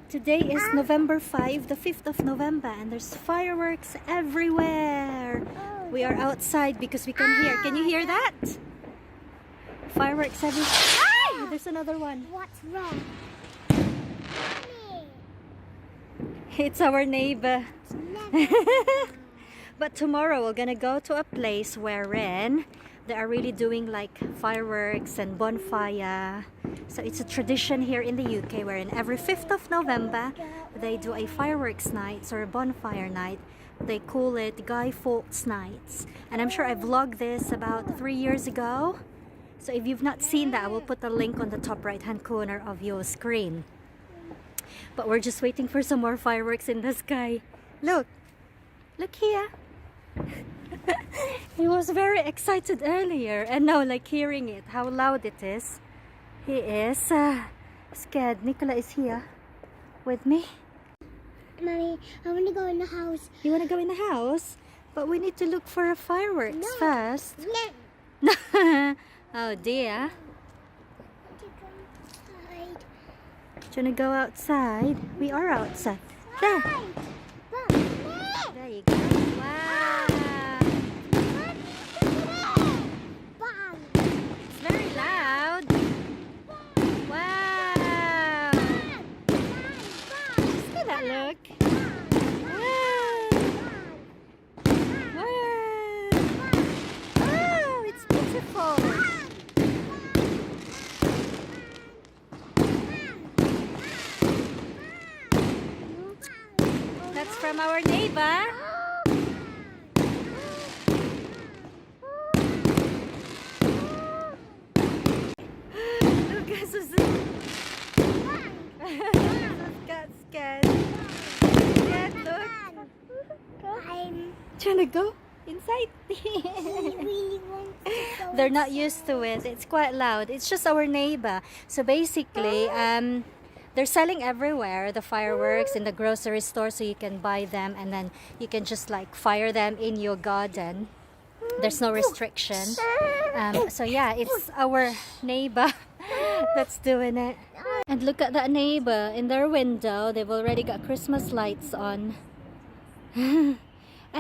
Today is November 5, the 5th of November, and there's fireworks everywhere. We are outside because we can hear. Can you hear that? Fireworks everywhere. Ah! There's another one. What's wrong? It's our neighbor. But tomorrow we're gonna go to a place wherein they are really doing like fireworks and bonfire. So it's a tradition here in the UK wherein every 5th of November they do a fireworks night or a bonfire night. They call it Guy Fawkes nights. And I'm sure I vlogged this about 3 years ago. So if you've not seen that, I will put a link on the top right hand corner of your screen. But we're just waiting for some more fireworks in the sky. Look here. He was very excited earlier, and now like hearing it, how loud it is. He is scared. Nicola is here with me. Mommy, I want to go in the house. You want to go in the house? But we need to look for fireworks first. No. Oh dear. Do you want to go outside? We are outside. There. There you go. Wow. It's very loud. Wow. Just get that look. Wow. Wow. Oh, it's beautiful. That's from our neighbor. Lucas was got scared. Yeah, look. Trying to go inside. They're not used to it. It's quite loud. It's just our neighbor. So basically, they're selling everywhere, the fireworks in the grocery store, so you can buy them and then you can just like fire them in your garden. There's no restriction. So yeah, it's our neighbor that's doing it. And look at that neighbor in their window. They've already got Christmas lights on. And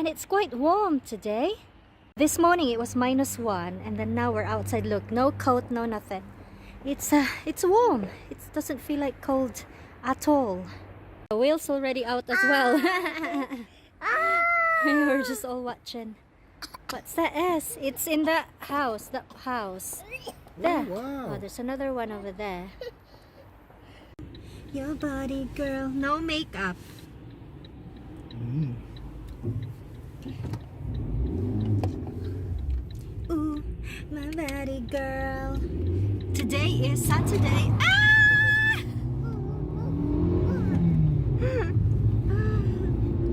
it's quite warm today. This morning it was -1, and then now we're outside. Look, no coat, no nothing. It's warm. It doesn't feel like cold at all. The whale's already out as well. We're just all watching. What's that S? It's in the house. That house. There. Oh, wow. Oh, there's another one over there. Your body, girl. No makeup. Ooh, my body, girl. Today is Saturday. Ah!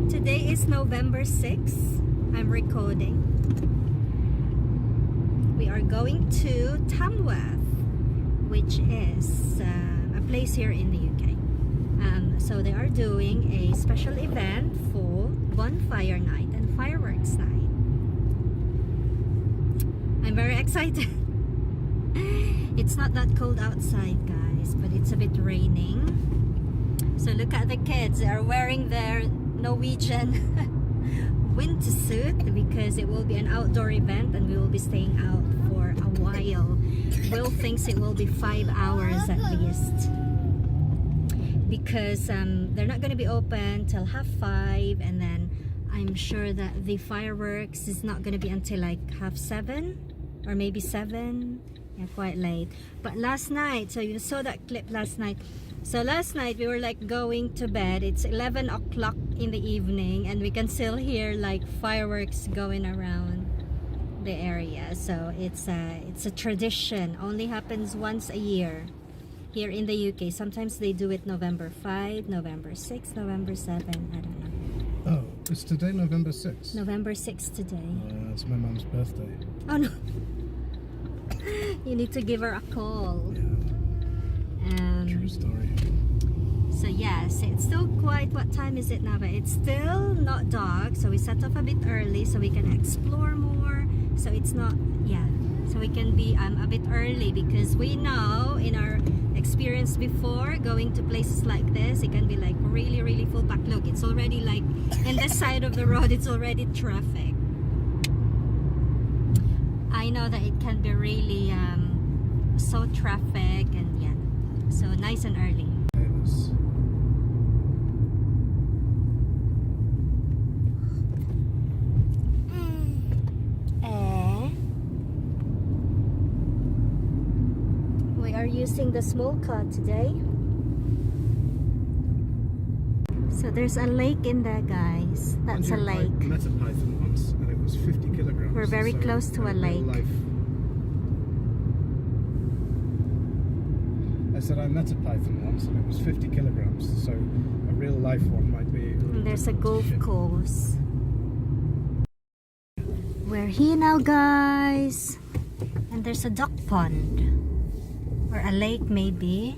Today is November 6th. I'm recording. We are going to Tamworth, which is a place here in the UK. So they are doing a special event for bonfire night and fireworks night. I'm very excited. It's not that cold outside, guys, but it's a bit raining. So look at the kids. They are wearing their Norwegian winter suit because it will be an outdoor event and we will be staying out for a while. Will thinks it will be 5 hours at least, because they're not going to be open till 5:30, and then I'm sure that the fireworks is not going to be until like 7:30 or maybe 7. Yeah, quite late. But last night, so you saw that clip last night. So last night we were like going to bed. It's 11 o'clock in the evening and we can still hear like fireworks going around the area. So it's a tradition. Only happens once a year here in the UK. Sometimes they do it November 5, November 6, November 7. I don't know. Oh, it's today November 6th. November 6 today. It's my mum's birthday. Oh no. You need to give her a call. Yeah. True story. So yes, it's still quite, what time is it now? But it's still not dark, so we set off a bit early so we can explore more. So it's not, yeah, so we can be a bit early because we know in our experienced before going to places like this. It can be like really, really full packed. Look, it's already like in this side of the road, it's already traffic. I know that it can be really so traffic, and yeah, so nice and early. We are using the small car today. So there's a lake in there, guys. That's a lake. I met a python once and it was 50 kilograms. We're very close to a lake. I said I met a python once and it was 50 kilograms, so a real life one might be. And there's a golf course. We're here now, guys. And there's a duck pond. Or a lake, maybe.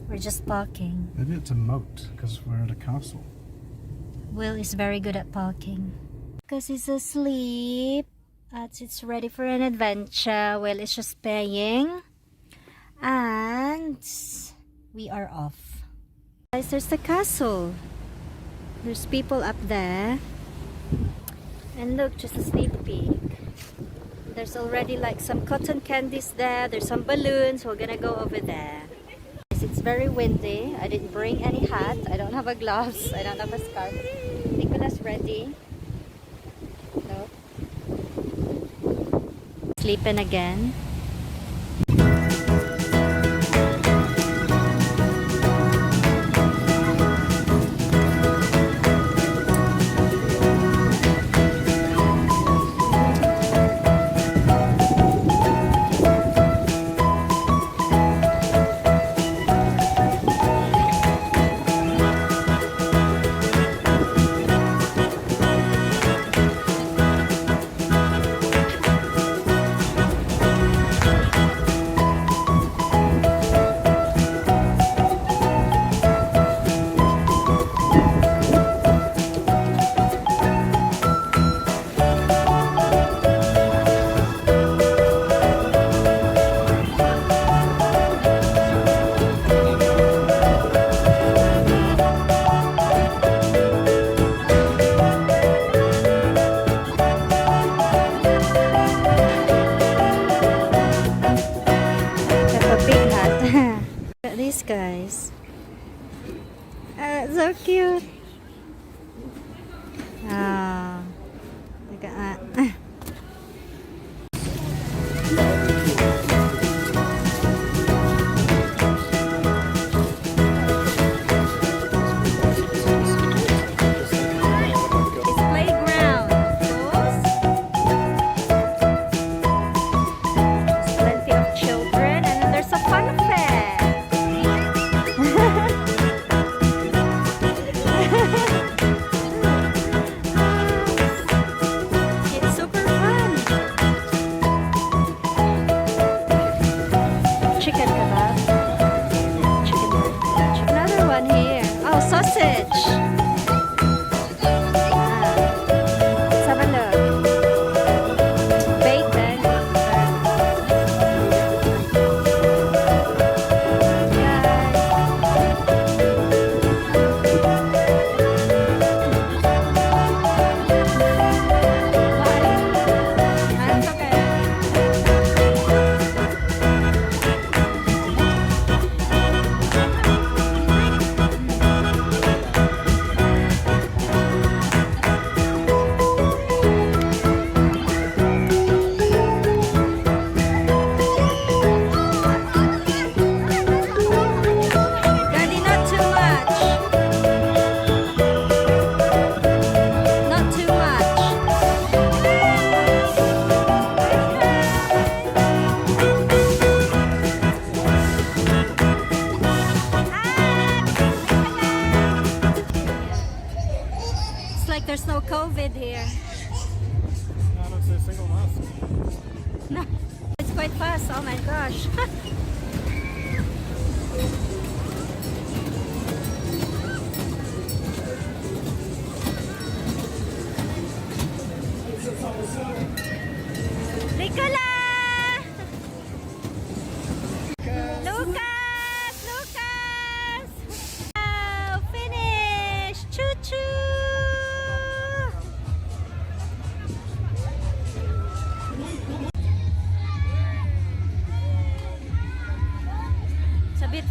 We're just parking. Maybe it's a moat because we're at a castle. Will is very good at parking. Because he's asleep. As it's ready for an adventure. Will is just paying. And we are off. Guys, there's the castle. There's people up there. And look, just a sneak peek. There's already like some cotton candies there. There's some balloons. We're gonna go over there. It's very windy. I didn't bring any hat. I don't have a gloves. I don't have a scarf. Nicola's ready. Look. Sleeping again. Guys, so cute. Look at that. It's playground. There's plenty of children, and then there's a fun fair. There's no COVID here. I don't see a single mask. No, it's quite fast. Oh my gosh. Nicola! Luca!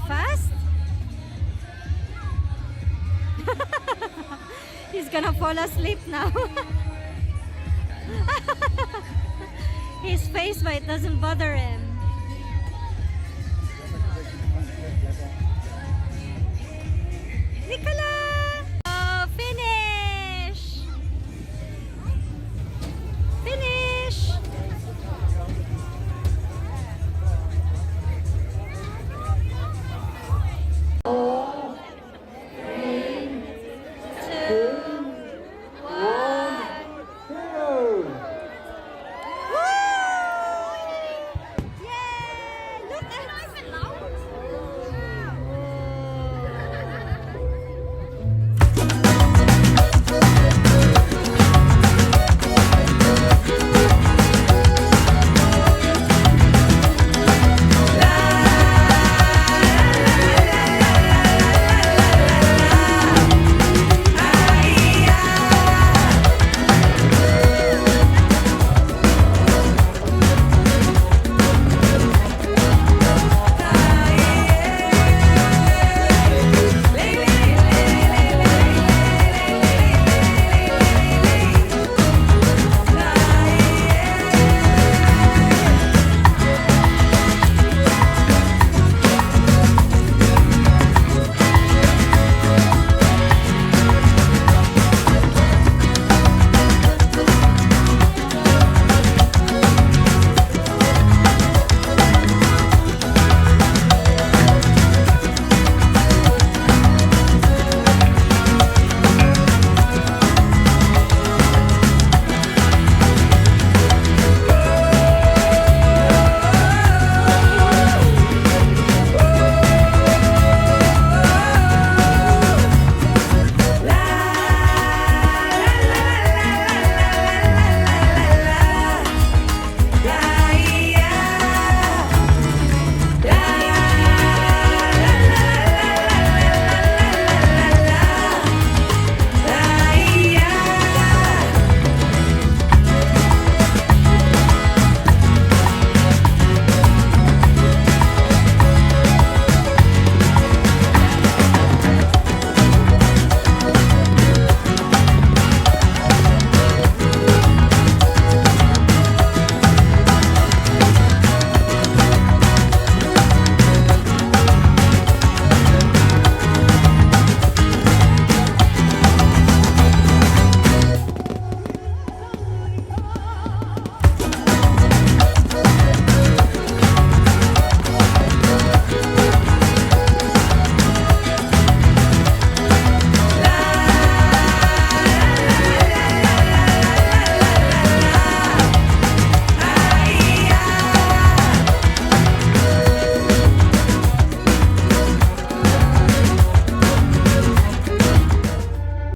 fast? He's gonna fall asleep now. His face, but it doesn't bother him.